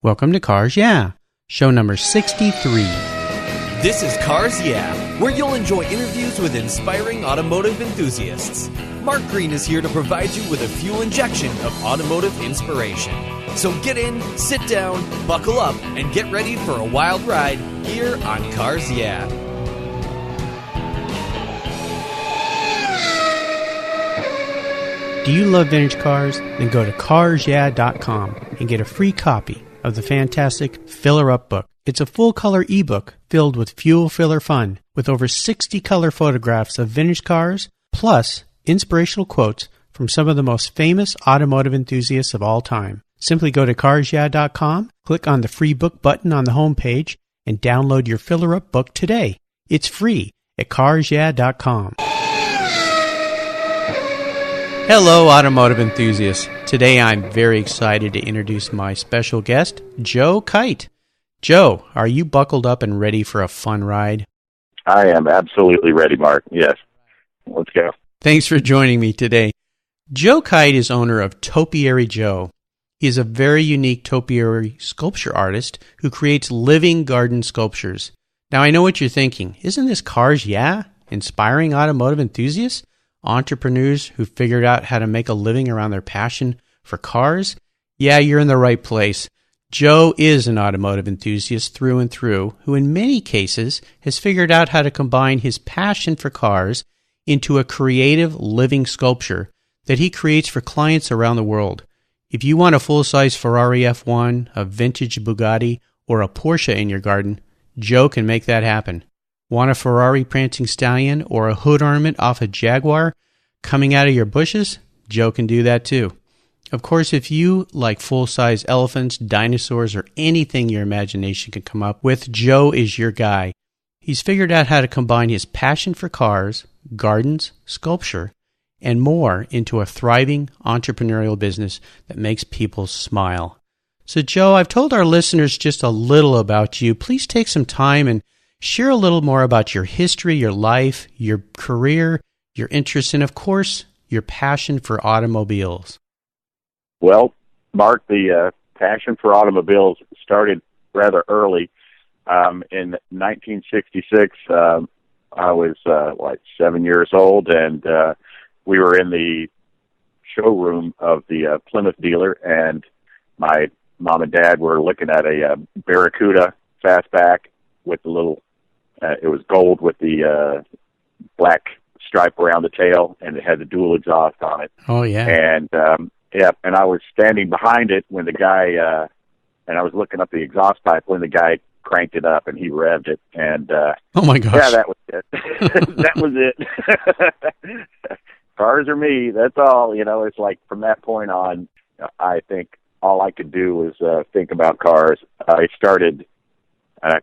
Welcome to Cars Yeah, show number 63. This is Cars Yeah, where you'll enjoy interviews with inspiring automotive enthusiasts. Mark Green is here to provide you with a fuel injection of automotive inspiration. So get in, sit down, buckle up, and get ready for a wild ride here on Cars Yeah. Do you love vintage cars? Then go to carsyeah.com and get a free copy of the fantastic Filler Up book. It's a full-color ebook filled with fuel filler fun, with over 60 color photographs of vintage cars, plus inspirational quotes from some of the most famous automotive enthusiasts of all time. Simply go to carsyeah.com, click on the free book button on the homepage, and download your Filler Up book today. It's free at carsyeah.com. Hello, automotive enthusiasts. Today I'm very excited to introduce my special guest, Joe Kyte. Joe, are you buckled up and ready for a fun ride? I am absolutely ready, Mark. Yes. Let's go. Thanks for joining me today. Joe Kyte is owner of Topiary Joe. He is a very unique topiary sculpture artist who creates living garden sculptures. Now, I know what you're thinking. Isn't this Cars Yeah? Inspiring automotive enthusiasts? Entrepreneurs who figured out how to make a living around their passion for cars? Yeah, you're in the right place. Joe is an automotive enthusiast through and through, who in many cases has figured out how to combine his passion for cars into a creative living sculpture that he creates for clients around the world. If you want a full-size Ferrari F1, a vintage Bugatti, or a Porsche in your garden, Joe can make that happen. Want a Ferrari prancing stallion or a hood ornament off a Jaguar coming out of your bushes? Joe can do that too. Of course, if you like full-size elephants, dinosaurs, or anything your imagination can come up with, Joe is your guy. He's figured out how to combine his passion for cars, gardens, sculpture, and more into a thriving entrepreneurial business that makes people smile. So, Joe, I've told our listeners just a little about you. Please take some time and share a little more about your history, your life, your career, your interests, and, of course, your passion for automobiles. Well, Mark, the passion for automobiles started rather early. In 1966, I was 7 years old, and we were in the showroom of the Plymouth dealer, and my mom and dad were looking at a Barracuda fastback with the little, it was gold with the black stripe around the tail, and it had the dual exhaust on it. Oh, yeah. And, and I was standing behind it when the guy, and I was looking up the exhaust pipe when the guy cranked it up and he revved it. And, oh my gosh. Yeah, that was it. That was it. Cars are me. That's all. You know, it's like from that point on, I think all I could do was think about cars. I started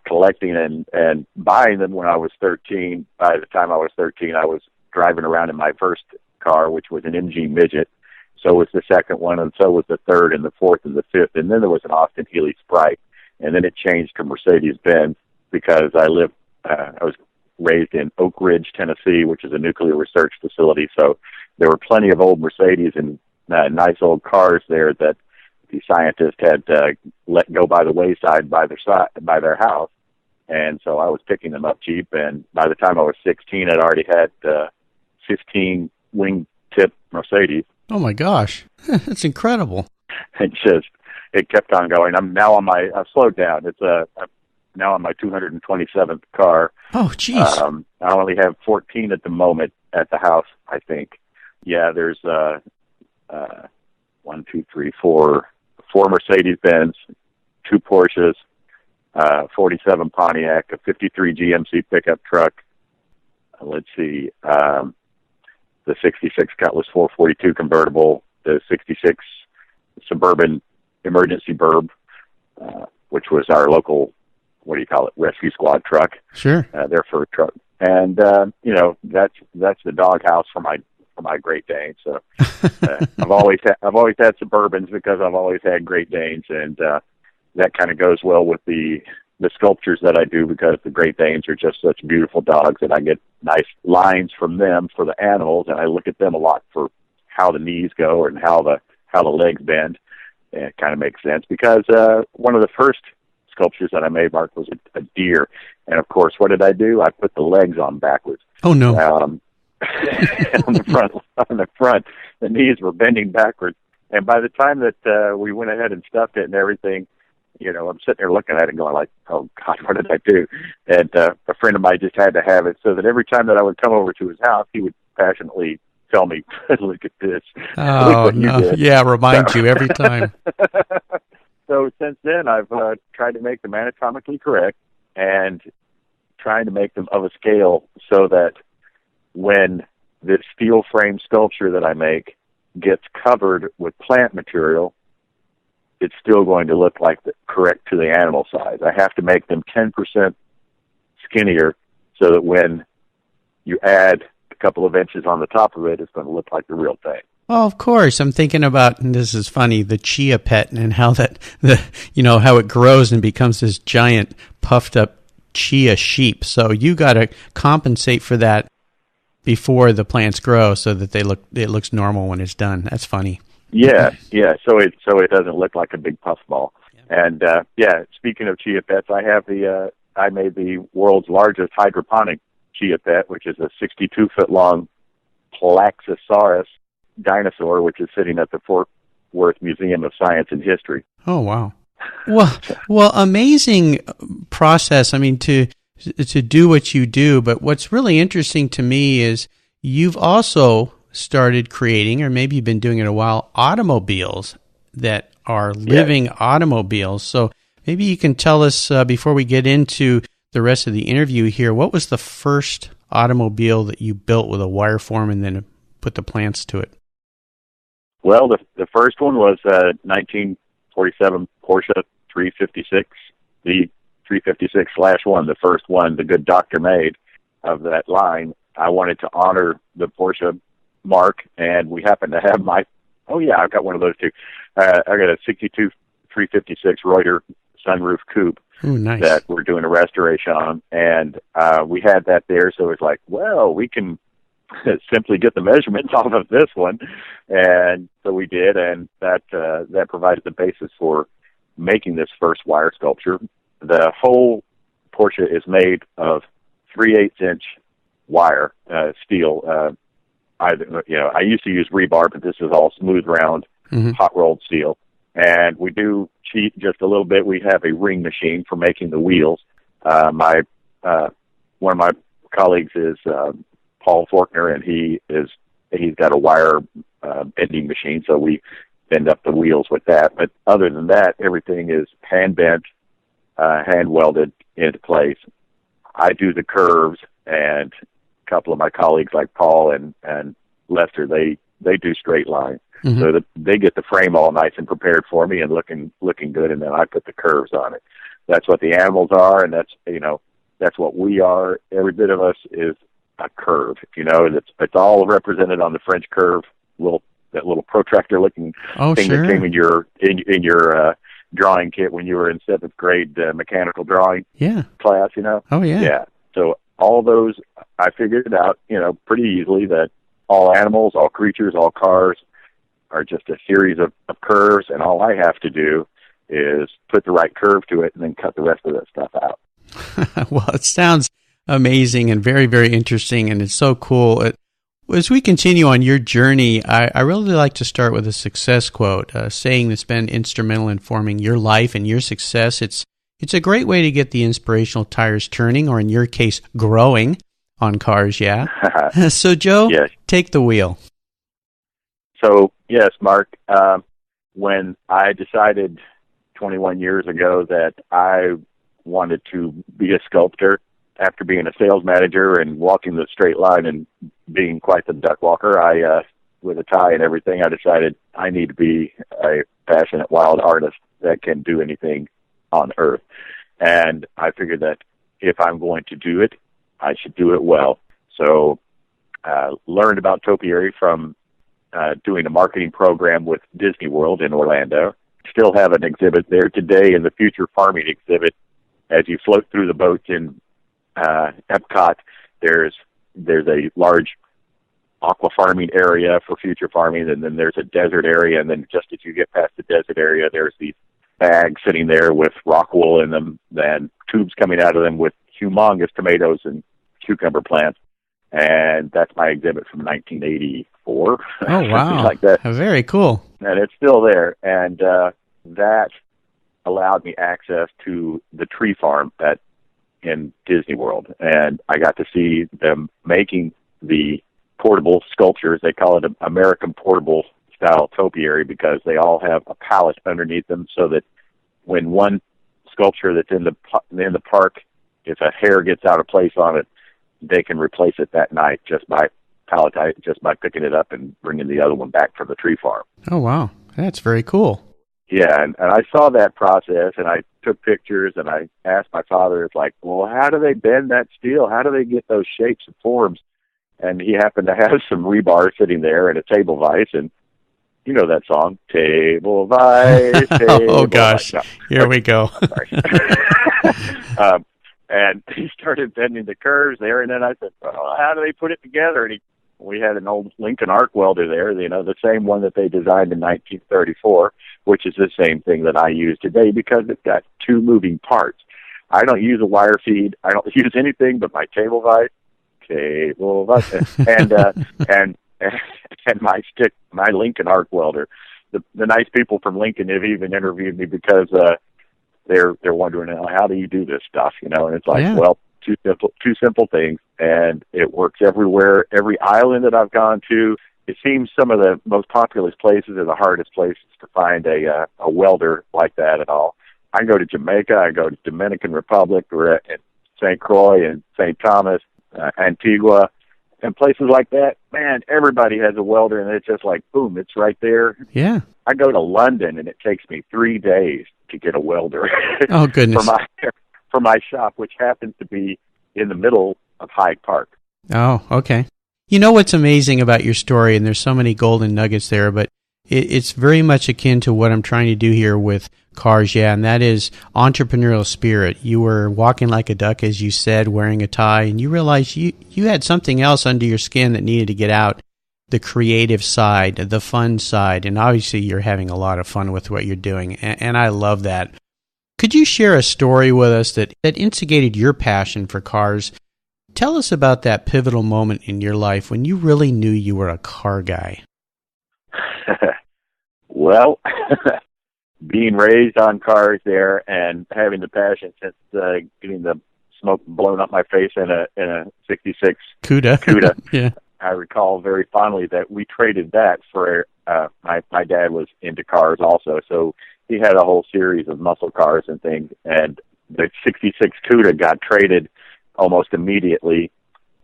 collecting and buying them when I was 13. By the time I was 13, I was driving around in my first car, which was an MG Midget. So was the second one, and so was the third, and the fourth, and the fifth. And then there was an Austin Healey Sprite. And then it changed to Mercedes-Benz because I was raised in Oak Ridge, Tennessee, which is a nuclear research facility. So there were plenty of old Mercedes and nice old cars there that the scientists had let go by the wayside by their house. And so I was picking them up cheap. And by the time I was 16, I'd already had 15 wing-tip Mercedes. Oh my gosh, that's incredible. It kept on going. I've slowed down. I'm now on my 227th car. Oh, geez. I only have 14 at the moment at the house, I think. Yeah, there's 4 Mercedes-Benz, 2 Porsches, 47 Pontiac, a 53 GMC pickup truck. Let's see, the 66 Cutlass 442 convertible, the 66 Suburban Emergency Burb, which was our local, rescue squad truck. Sure. Their first truck. And, that's the doghouse for my Great Dane. So I've always had Suburbans because I've always had Great Danes, and that kind of goes well with the sculptures that I do because the Great Danes are just such beautiful dogs, and I get nice lines from them for the animals, and I look at them a lot for how the knees go and how the legs bend. it kind of makes sense because one of the first sculptures that I made, Mark, was a deer. And, of course, what did I do? I put the legs on backwards. Oh, no. On the front, the knees were bending backwards. And by the time that we went ahead and stuffed it and everything, I'm sitting there looking at it and going like, oh, God, what did I do? And a friend of mine just had to have it so that every time that I would come over to his house, he would passionately tell me, look at this. Oh, no. Yeah, remind you every time. So since then, I've tried to make them anatomically correct and trying to make them of a scale so that when this steel frame sculpture that I make gets covered with plant material, it's still going to look like correct to the animal size. I have to make them 10% skinnier so that when you add a couple of inches on the top of it, it's going to look like the real thing. Oh, of course. I'm thinking about, and this is funny, the chia pet and how how it grows and becomes this giant puffed up chia sheep. So you got to compensate for that before the plants grow so that it looks normal when it's done. That's funny. Yeah. So it doesn't look like a big puffball. And speaking of chia pets, I made the world's largest hydroponic chia pet, which is a 62-foot long Plaxosaurus dinosaur, which is sitting at the Fort Worth Museum of Science and History. Oh, wow. Well, amazing process. I mean, to do what you do, but what's really interesting to me is you've also started creating, or maybe you've been doing it a while, automobiles that are living automobiles. So maybe you can tell us, before we get into the rest of the interview here, what was the first automobile that you built with a wire form and then put the plants to it? Well, the first one was 1947 Porsche 356, the 356/1, the first one the good doctor made of that line. I wanted to honor the Porsche mark, and we happened to have I've got one of those too. I got a 62 356 Reuter sunroof coupe. Ooh, nice. That we're doing a restoration on, and we had that there, so it's like, well, we can simply get the measurements off of this one, and so we did, and that provided the basis for making this first wire sculpture. The whole Porsche is made of 3/8-inch wire, steel. I used to use rebar, but this is all smooth, round, hot rolled steel. And we do cheat just a little bit. We have a ring machine for making the wheels. One of my colleagues is Paul Faulkner, and he's got a wire bending machine, so we bend up the wheels with that. But other than that, everything is hand bent, hand welded into place. I do the curves, and a couple of my colleagues like Paul and Lester, they do straight lines. So that they get the frame all nice and prepared for me and looking good, and then I put the curves on it. That's what the animals are, and that's what we are. Every bit of us is a curve. It's all represented on the French curve, that little protractor looking thing that came in your drawing kit when you were in 7th grade mechanical drawing class. Oh yeah. Yeah. So all those, I figured it out, pretty easily, that all animals, all creatures, all cars are just a series of curves, and all I have to do is put the right curve to it and then cut the rest of that stuff out. Well, it sounds amazing and very, very interesting, and it's so cool. As we continue on your journey, I really like to start with a success quote, a saying that's been instrumental in forming your life and your success. It's a great way to get the inspirational tires turning, or in your case, growing on cars, yeah? So, Joe, yes. Take the wheel. So, yes, Mark, when I decided 21 years ago that I wanted to be a sculptor, after being a sales manager and walking the straight line and being quite the duck walker, with a tie and everything, I decided I need to be a passionate wild artist that can do anything on earth. And I figured that if I'm going to do it, I should do it well. So learned about Topiary from doing a marketing program with Disney World in Orlando. Still have an exhibit there today in the future farming exhibit. As you float through the boats in Epcot, there's a large aqua farming area for future farming, and then there's a desert area, and then just as you get past the desert area, there's these bags sitting there with rock wool in them, and tubes coming out of them with humongous tomatoes and cucumber plants. And that's my exhibit from 1984. Oh, wow. like that. Very cool. And it's still there. And that allowed me access to the tree farm in Disney World. And I got to see them making the portable sculptures. They call it an American portable style topiary because they all have a pallet underneath them, so that when one sculpture that's in the park, if a hair gets out of place on it, they can replace it that night just by picking it up and bringing the other one back from the tree farm. Oh, wow. That's very cool. Yeah, and I saw that process, and I took pictures, and I asked my father, it's like, well, how do they bend that steel? How do they get those shapes and forms? And he happened to have some rebar sitting there and a table vise, and you know that song, Table Vise, Table Oh, gosh. Vise. No. Here we go. And he started bending the curves there, and then I said, well, how do they put it together? And we had an old Lincoln arc welder there, the same one that they designed in 1934, which is the same thing that I use today because it's got two moving parts. I don't use a wire feed. I don't use anything but my table vise, and my stick, my Lincoln arc welder. The nice people from Lincoln have even interviewed me because they're wondering, how do you do this stuff, and it's like, well, two simple things, and it works everywhere. Every island that I've gone to, it seems some of the most populous places are the hardest places to find a welder like that at all. I go to Jamaica, I go to Dominican Republic, we're at St. Croix and St. Thomas, Antigua, and places like that. Man, everybody has a welder, and it's just like, boom, it's right there. Yeah. I go to London, and it takes me 3 days to get a welder. Oh, goodness. for my shop, which happens to be in the middle of Hyde Park. Oh, okay. You know what's amazing about your story, and there's so many golden nuggets there, but it's very much akin to what I'm trying to do here with cars, and that is entrepreneurial spirit. You were walking like a duck, as you said, wearing a tie, and you realized you had something else under your skin that needed to get out, the creative side, the fun side, and obviously you're having a lot of fun with what you're doing, and I love that. Could you share a story with us that instigated your passion for cars? Tell us about that pivotal moment in your life when you really knew you were a car guy. Well, being raised on cars there and having the passion since getting the smoke blown up my face in a 66 Cuda. Yeah. I recall very fondly that we traded that for my dad was into cars also, so he had a whole series of muscle cars and things, and the 66 Cuda got traded almost immediately.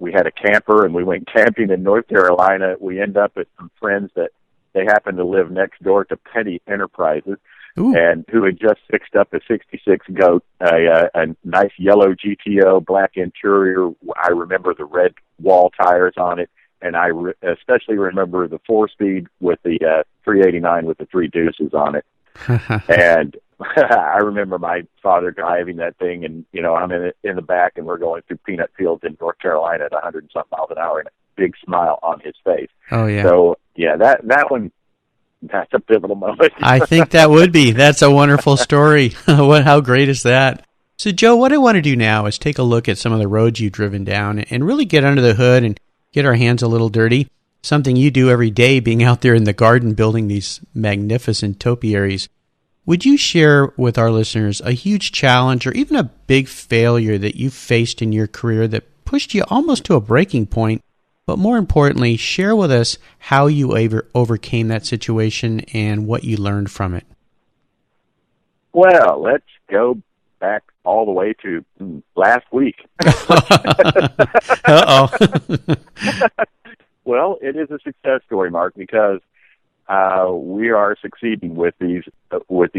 We had a camper, and we went camping in North Carolina. We ended up at some friends that they happened to live next door to Petty Enterprises. Ooh. And who had just fixed up a 66 Goat, a nice yellow GTO, black interior. I remember the red wall tires on it, and I especially remember the 4-speed with the 389 with the 3 deuces on it. And I remember my father driving that thing, and I'm in the back, and we're going through peanut fields in North Carolina at 100 and something miles an hour, and a big smile on his face. Oh yeah. So yeah, that one, that's a pivotal moment. I think that would be. That's a wonderful story. How great is that? So Joe, what I want to do now is take a look at some of the roads you've driven down and really get under the hood and get our hands a little dirty. Something you do every day, being out there in the garden building these magnificent topiaries. Would you share with our listeners a huge challenge or even a big failure that you faced in your career that pushed you almost to a breaking point, but more importantly, share with us how you overcame that situation and what you learned from it? Well, let's go back all the way to last week. Uh-oh. Well, it is a success story, Mark, because we are succeeding with these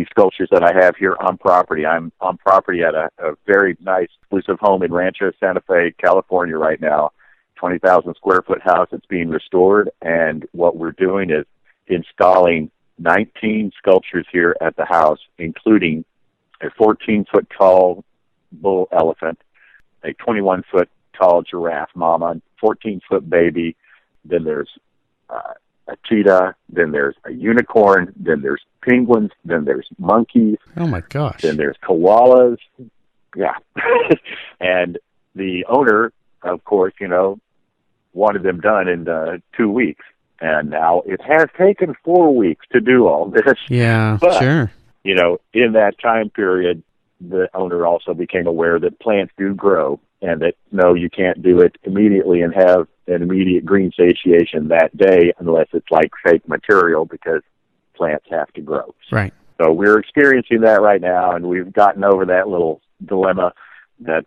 sculptures that I have here on property. I'm on property at a very nice, exclusive home in Rancho Santa Fe, California right now, 20,000 square foot house that's being restored, and what we're doing is installing 19 sculptures here at the house, including a 14-foot tall bull elephant, a 21-foot tall giraffe mama, 14-foot baby, then there's a cheetah, then there's a unicorn, then there's penguins, then there's monkeys. Oh my gosh. Then there's koalas. Yeah. And the owner, of course, wanted them done in 2 weeks. And now it has taken 4 weeks to do all this. Yeah, but, sure. In that time period, the owner also became aware that plants do grow, and that, no, you can't do it immediately and have an immediate green satiation that day unless it's like fake material, because plants have to grow. Right. So we're experiencing that right now, and we've gotten over that little dilemma that,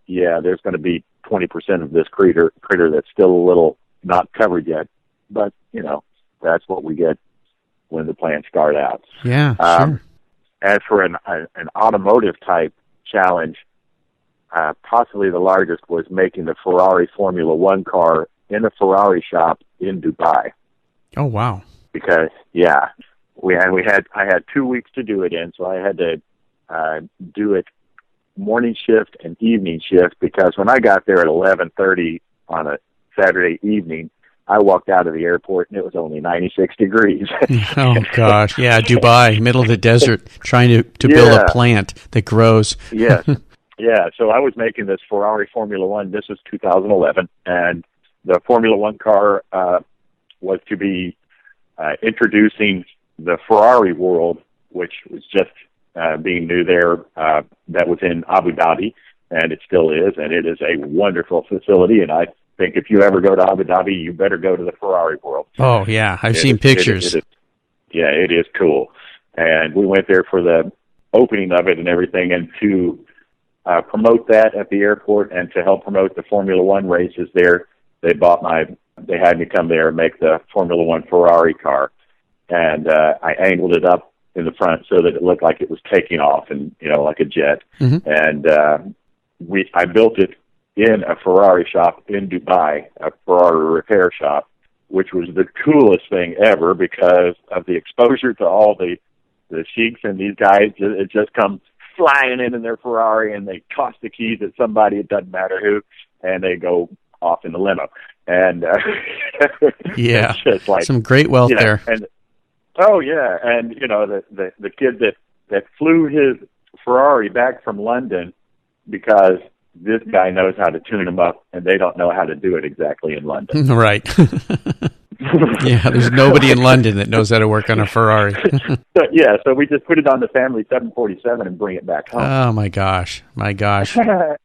there's going to be 20% of this critter that's still a little not covered yet. But, that's what we get when the plants start out. Yeah, sure. As for an automotive type challenge, possibly the largest was making the Ferrari Formula One car in a Ferrari shop in Dubai. Oh, wow. Because I had 2 weeks to do it in, so I had to do it morning shift and evening shift, because when I got there at 11:30 on a Saturday evening, I walked out of the airport and it was only 96 degrees. Oh gosh, yeah, Dubai, middle of the desert, trying to build a plant that grows. Yes. Yeah, so I was making this Ferrari Formula One. This was 2011, and the Formula One car was to be introducing the Ferrari world, which was just being new there. That was in Abu Dhabi, and it still is, and it is a wonderful facility. And I think if you ever go to Abu Dhabi, you better go to the Ferrari world. Oh yeah, I've seen pictures. It is cool. And we went there for the opening of it and everything, and to promote that at the airport and to help promote the Formula One races there, they had me come there and make the Formula One Ferrari car. And I angled it up in the front so that it looked like it was taking off, and like a jet. Mm-hmm. And I built it in a Ferrari shop in Dubai, a Ferrari repair shop, which was the coolest thing ever because of the exposure to all the sheiks and these guys. It just comes flying in their Ferrari, and they toss the keys at somebody, it doesn't matter who, and they go off in the limo. And yeah, it's just like some great wealth there. And oh yeah, and the kid that flew his Ferrari back from London, because this guy knows how to tune them up, and they don't know how to do it exactly in London. Right. Yeah, there's nobody in London that knows how to work on a Ferrari. So we just put it on the family 747 and bring it back home. Oh, my gosh.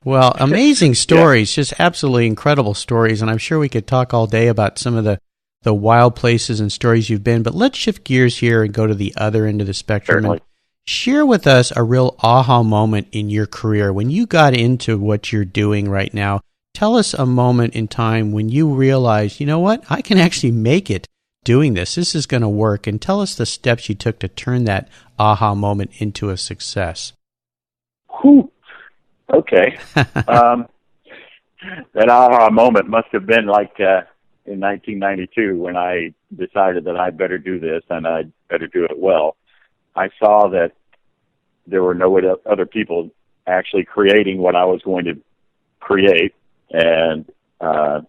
Well, amazing stories, just absolutely incredible stories, and I'm sure we could talk all day about some of the wild places and stories you've been, but let's shift gears here and go to the other end of the spectrum. Certainly. Share with us a real aha moment in your career when you got into what you're doing right now. Tell us a moment in time when you realized, you know what, I can actually make it doing this. This is going to work. And tell us the steps you took to turn that aha moment into a success. Whew. Okay. That aha moment must have been like in 1992 when I decided that I'd better do this and I'd better do it well. I saw that there were no other people actually creating what I was going to create, and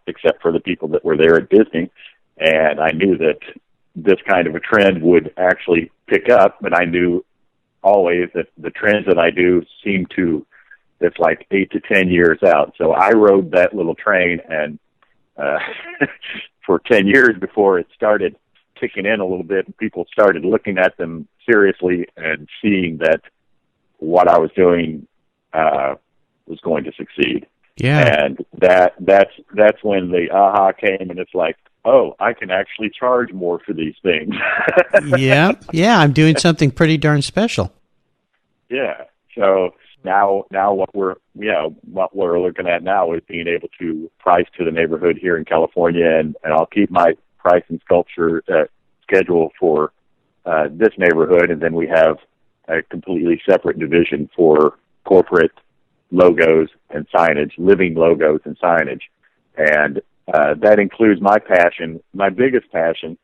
except for the people that were there at Disney. And I knew that this kind of a trend would actually pick up, but I knew always that the trends that I do seem to, it's like 8 to 10 years out. So I rode that little train, and for 10 years before it started kicking in a little bit, people started looking at them seriously and seeing that what I was doing was going to succeed. Yeah. And that's when the aha came, and it's like, oh, I can actually charge more for these things. Yeah, I'm doing something pretty darn special. Yeah. So now what we're looking at now is being able to price to the neighborhood here in California, and I'll keep my price and sculpture schedule for this neighborhood, and then we have a completely separate division for corporate logos and signage, living logos and signage. And that includes my passion, my biggest passion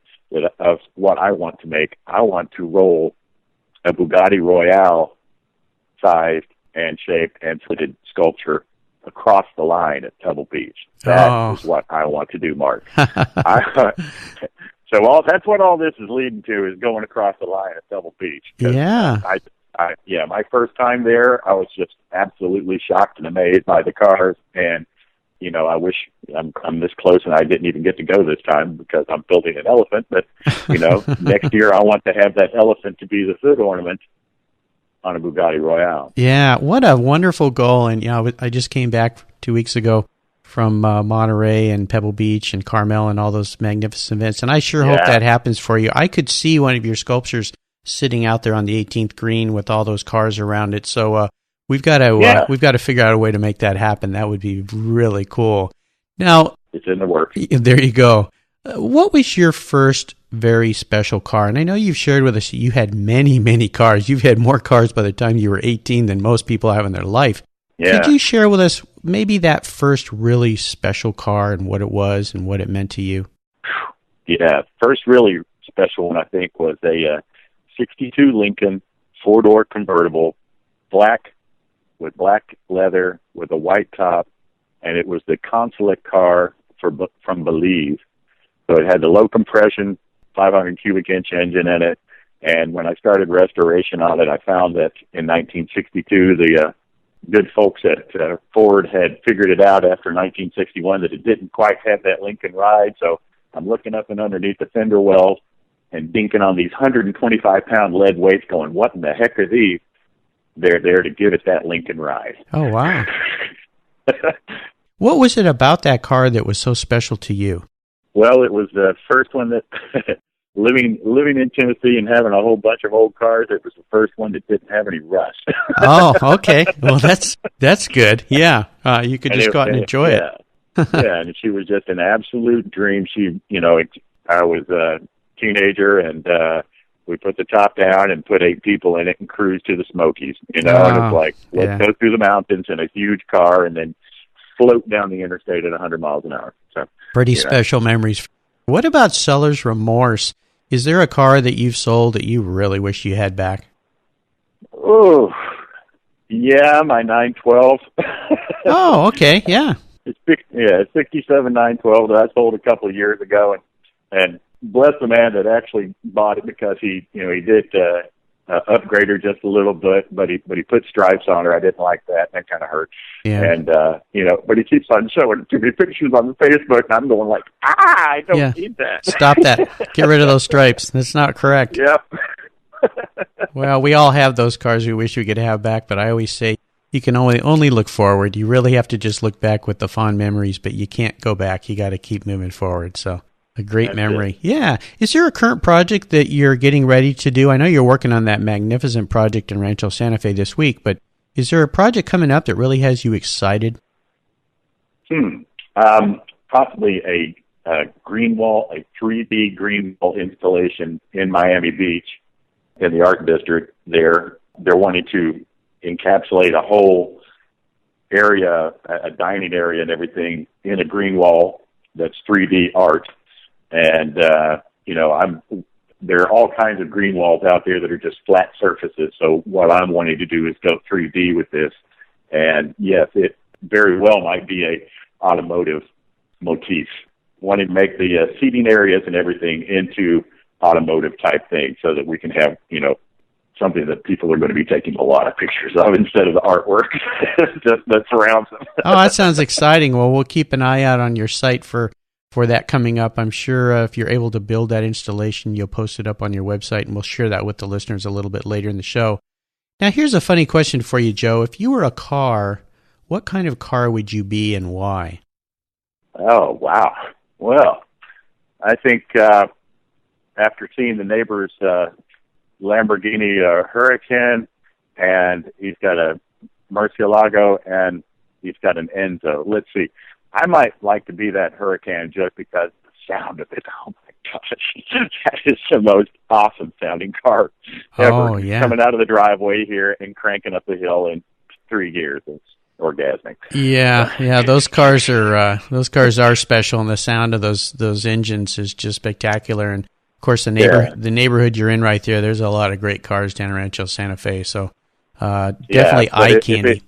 of what I want to make. I want to roll a Bugatti Royale sized and shaped and fitted sculpture across the line at Pebble Beach. That is what I want to do, Mark. So that's what all this is leading to, is going across the line at Pebble Beach. Yeah. My first time there, I was just absolutely shocked and amazed by the cars. And, I wish I'm this close and I didn't even get to go this time because I'm building an elephant. But, next year I want to have that elephant to be the foot ornament on a Bugatti Royale. Yeah, what a wonderful goal. And, I just came back 2 weeks ago from Monterey and Pebble Beach and Carmel and all those magnificent events. And I sure hope that happens for you. I could see one of your sculptures sitting out there on the 18th green with all those cars around it. So we've got to figure out a way to make that happen. That would be really cool. Now, it's in the works. There you go. What was your first very special car? And I know you've shared with us you had many, many cars. You've had more cars by the time you were 18 than most people have in their life. Yeah. Could you share with us maybe that first really special car and what it was and what it meant to you? Yeah, first really special one I think was a 62 Lincoln 4-door convertible, black with black leather with a white top, and it was the consulate car from Belize. So it had the low compression 500 cubic inch engine in it, and when I started restoration on it, I found that in 1962 the good folks at Ford had figured it out after 1961 that it didn't quite have that Lincoln ride. So I'm looking up and underneath the fender wells and dinking on these 125-pound lead weights going, what in the heck are these? They're there to give it that Lincoln ride. Oh, wow. What was it about that car that was so special to you? Well, it was the first one that, living in Tennessee and having a whole bunch of old cars, it was the first one that didn't have any rust. Oh, okay. Well, that's good. Yeah. You could just go out and enjoy it. Yeah, and she was just an absolute dream. She, I was a teenager, and we put the top down and put 8 people in it and cruised to the Smokies, and it's like, let's go through the mountains in a huge car and then float down the interstate at 100 miles an hour. So pretty special memories. What about seller's remorse? Is there a car that you've sold that you really wish you had back? Oh, yeah, my 912. Oh, okay, yeah. It's 67 912 that I sold a couple of years ago, and bless the man that actually bought it because he did upgrade her just a little bit, but he put stripes on her. I didn't like that. That kind of hurt. Yeah. And but he keeps on showing it to me pictures on the Facebook, and I'm going like, I don't need that. Stop that. Get rid of those stripes. That's not correct. Yep. Well, we all have those cars we wish we could have back, but I always say you can only look forward. You really have to just look back with the fond memories, but you can't go back. You got to keep moving forward. So a great memory. Yeah. Is there a current project that you're getting ready to do? I know you're working on that magnificent project in Rancho Santa Fe this week, but is there a project coming up that really has you excited? Possibly a green wall, a 3D green wall installation in Miami Beach in the art district there. They're wanting to encapsulate a whole area, a dining area and everything in a green wall that's 3D art. And, there are all kinds of green walls out there that are just flat surfaces. So what I'm wanting to do is go 3D with this. And yes, it very well might be a automotive motif. Wanting to make the seating areas and everything into automotive type things so that we can have, something that people are going to be taking a lot of pictures of instead of the artwork that surrounds them. Oh, that sounds exciting. Well, we'll keep an eye out on your site for that coming up. I'm sure if you're able to build that installation, you'll post it up on your website, and we'll share that with the listeners a little bit later in the show. Now, here's a funny question for you, Joe. If you were a car, what kind of car would you be and why? Oh, wow. Well, I think after seeing the neighbor's Lamborghini Huracan, and he's got a Murcielago, and he's got an Enzo. Let's see. I might like to be that Huracan just because the sound of it. Oh, my gosh. That is the most awesome sounding car ever. Oh, yeah. Coming out of the driveway here and cranking up the hill in 3 gears. It's orgasmic. Yeah. Those cars are special, and the sound of those engines is just spectacular. And of course, the neighborhood you're in right there, there's a lot of great cars down in Rancho Santa Fe. So definitely eye candy.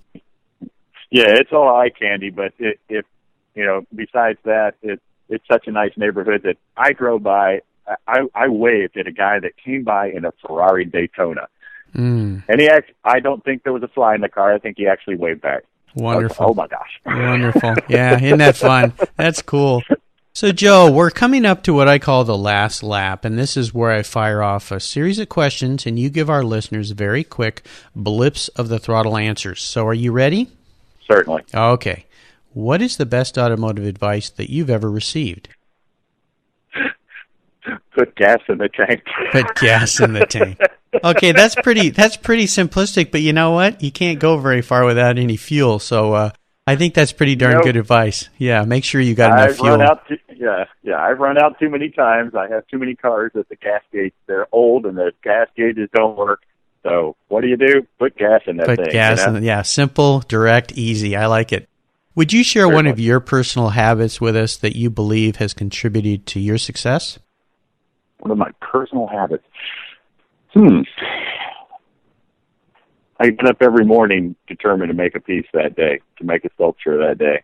Yeah, it's all eye candy, but besides that, it's such a nice neighborhood that I drove by. I waved at a guy that came by in a Ferrari Daytona. And I don't think there was a fly in the car. I think he actually waved back. Wonderful. Oh my gosh. Wonderful. Yeah, isn't that fun? That's cool. So, Joe, we're coming up to what I call the last lap, and this is where I fire off a series of questions, and you give our listeners very quick blips of the throttle answers. So are you ready? Certainly. Okay. What is the best automotive advice that you've ever received? Put gas in the tank. Put gas in the tank. Okay, that's pretty simplistic, but you know what? You can't go very far without any fuel, so I think that's pretty darn good advice. Yeah, make sure you got enough fuel. I've run out too many times. I have too many cars that the gas gauge, they're old and the gas gauges don't work. So what do? Put gas in that thing. Put gas in. Yeah, simple, direct, easy. I like it. Would you share one of your personal habits with us that you believe has contributed to your success? One of my personal habits. I get up every morning determined to make a piece that day, to make a sculpture that day.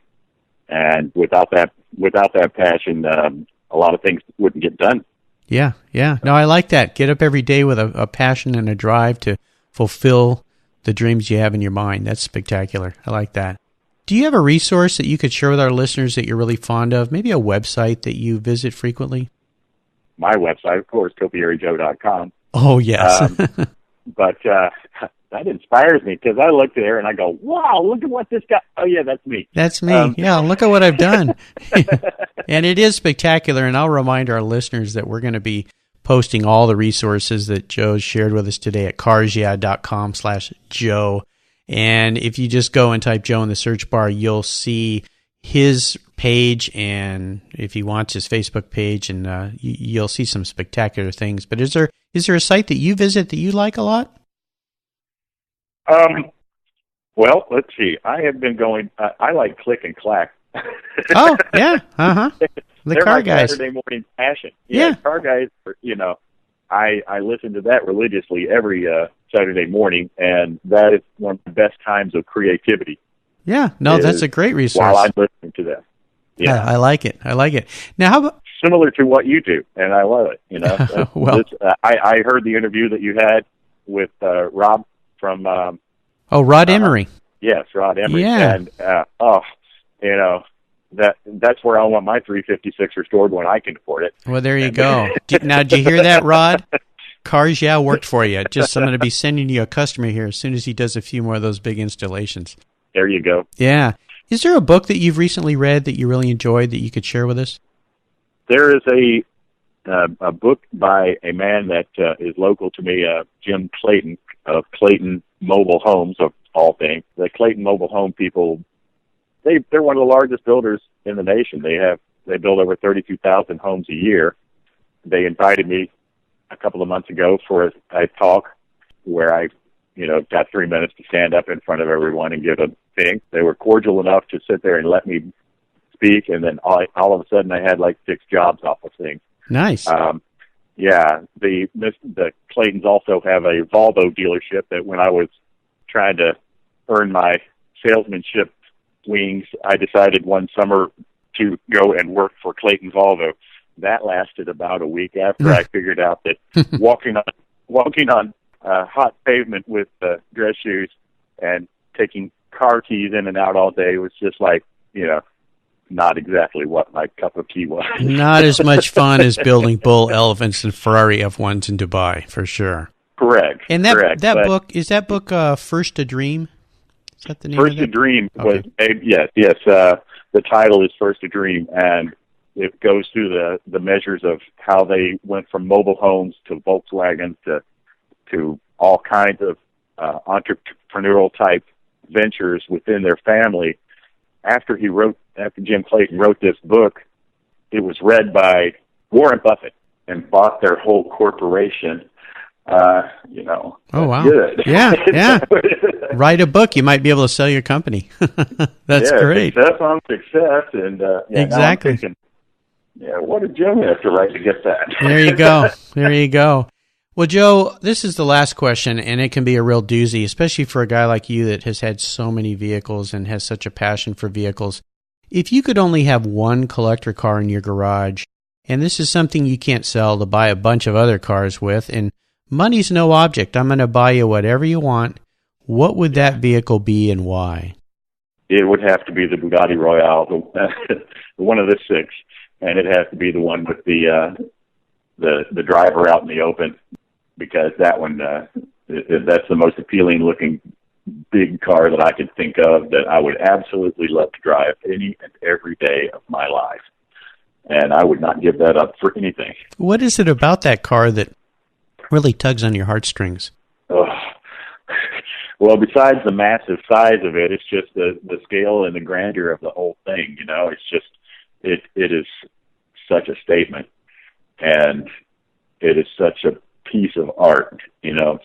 And without that passion, a lot of things wouldn't get done. Yeah. No, I like that. Get up every day with a passion and a drive to fulfill the dreams you have in your mind. That's spectacular. I like that. Do you have a resource that you could share with our listeners that you're really fond of? Maybe a website that you visit frequently? My website, of course, topiaryjoe.com. Oh, yes. But that inspires me because I look there and I go, wow, look at what this guy, oh, yeah, that's me. That's me. Yeah, look at what I've done. And it is spectacular, and I'll remind our listeners that we're going to be posting all the resources that Joe shared with us today at carsyeah.com/Joe. And if you just go and type Joe in the search bar, you'll see his page, and if he wants, his Facebook page, and you'll see some spectacular things. But is there a site that you visit that you like a lot? Well, let's see. I have been going. I like Click and Clack. Oh yeah, The They're car my guys. Saturday morning passion. Yeah. Car guys. I listen to that religiously every Saturday morning, and that is one of the best times of creativity. Yeah, no, that's a great resource. While I'm listening to that. Yeah, I like it. Now, how about similar to what you do, and I love it. Well, I heard the interview that you had with Rob from. Rod Emery. Yes, Rod Emery. Yeah. And that's where I want my 356 restored when I can afford it. Well, there you go. Now, did you hear that, Rod? Cars, worked for you. I'm going to be sending you a customer here as soon as he does a few more of those big installations. There you go. Yeah. Is there a book that you've recently read that you really enjoyed that you could share with us? There is a book by a man that is local to me, Jim Clayton of Clayton Mobile Homes, of all things. The Clayton Mobile Home people, they're one of the largest builders in the nation. They build over 32,000 homes a year. They invited me a couple of months ago for a talk where I got 3 minutes to stand up in front of everyone and give a thing. They were cordial enough to sit there and let me speak, and then all of a sudden I had like 6 jobs off of things. Nice. The Claytons also have a Volvo dealership that when I was trying to earn my salesmanship wings, I decided one summer to go and work for Clayton Volvo. That lasted about a week after I figured out that walking on hot pavement with dress shoes and taking car keys in and out all day was just like, not exactly what my cup of tea was. Not as much fun as building bull elephants and Ferrari F1s in Dubai, for sure. Correct. And that book, First a Dream? Is that the name First of it? a Dream Okay. Yes. The title is First a Dream, and it goes through the measures of how they went from mobile homes to Volkswagen to all kinds of entrepreneurial type ventures within their family. After Jim Clayton wrote this book, it was read by Warren Buffett and bought their whole corporation. Oh, wow. Good. Yeah. Write a book. You might be able to sell your company. That's great. Success on success. And exactly. Now I'm thinking, what did Jim have to write to get that? There you go. Well, Joe, this is the last question, and it can be a real doozy, especially for a guy like you that has had so many vehicles and has such a passion for vehicles. If you could only have one collector car in your garage, and this is something you can't sell to buy a bunch of other cars with, and money's no object, I'm going to buy you whatever you want, what would that vehicle be and why? It would have to be the Bugatti Royale, the one of the 6, and it has to be the one with the driver out in the open, because that one, that's the most appealing looking big car that I could think of that I would absolutely love to drive any and every day of my life. And I would not give that up for anything. What is it about that car that really tugs on your heartstrings? Oh. Well, besides the massive size of it, it's just the scale and the grandeur of the whole thing. You know, it's just, it is such a statement. And it is such a piece of art, you know.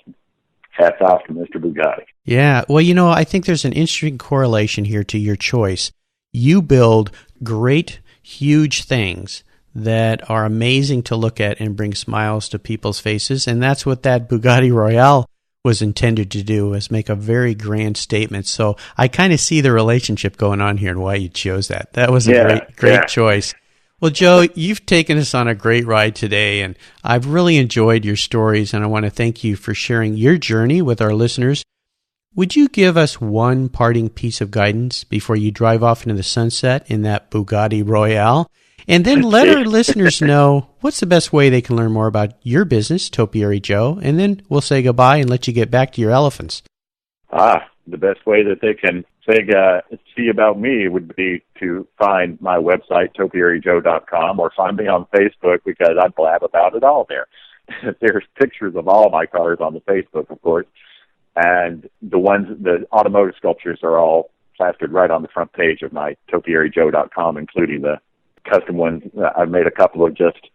Hats off to Mr. Bugatti. Yeah, well, you know, I think there's an interesting correlation here to your choice. You build great, huge things that are amazing to look at and bring smiles to people's faces, and that's what that Bugatti Royale was intended to do, was make a very grand statement. So I kind of see the relationship going on here and why you chose that. That was a great choice. Well, Joe, you've taken us on a great ride today, and I've really enjoyed your stories, and I want to thank you for sharing your journey with our listeners. Would you give us one parting piece of guidance before you drive off into the sunset in that Bugatti Royale? And then let our listeners know what's the best way they can learn more about your business, Topiary Joe, and then we'll say goodbye and let you get back to your elephants. The best way that they can see about me would be to find my website, topiaryjoe.com, or find me on Facebook, because I blab about it all there. There's pictures of all my cars on the Facebook, of course, and the automotive sculptures are all plastered right on the front page of my topiaryjoe.com, including the custom ones. I've made a couple of just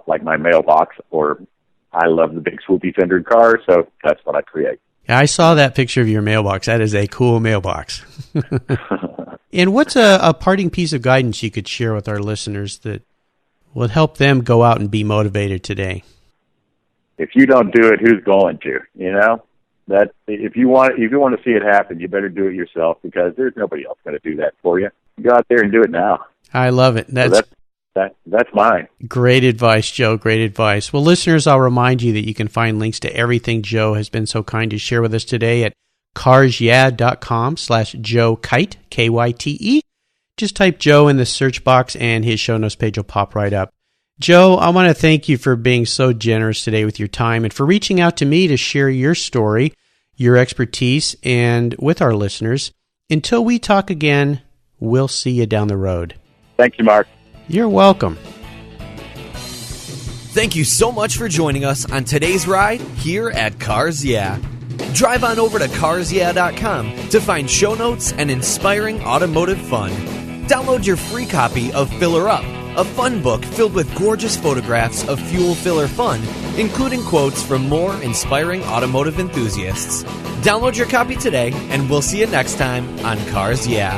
like my mailbox, or I love the big swoopy fendered cars, so that's what I create. I saw that picture of your mailbox. That is a cool mailbox. And what's a parting piece of guidance you could share with our listeners that will help them go out and be motivated today? If you don't do it, who's going to? You know, that if you want to see it happen, you better do it yourself, because there's nobody else going to do that for you. Go out there and do it now. I love it. That's mine. Great advice, Joe. Great advice. Well, listeners, I'll remind you that you can find links to everything Joe has been so kind to share with us today at carsyeah.com/Joe Kyte, Kyte. Just type Joe in the search box and his show notes page will pop right up. Joe, I want to thank you for being so generous today with your time and for reaching out to me to share your story, your expertise, and with our listeners. Until we talk again, we'll see you down the road. Thank you, Mark. You're welcome. Thank you so much for joining us on today's ride here at Cars Yeah. Drive on over to carsyeah.com to find show notes and inspiring automotive fun. Download your free copy of Filler Up, a fun book filled with gorgeous photographs of fuel filler fun, including quotes from more inspiring automotive enthusiasts. Download your copy today, and we'll see you next time on Cars Yeah.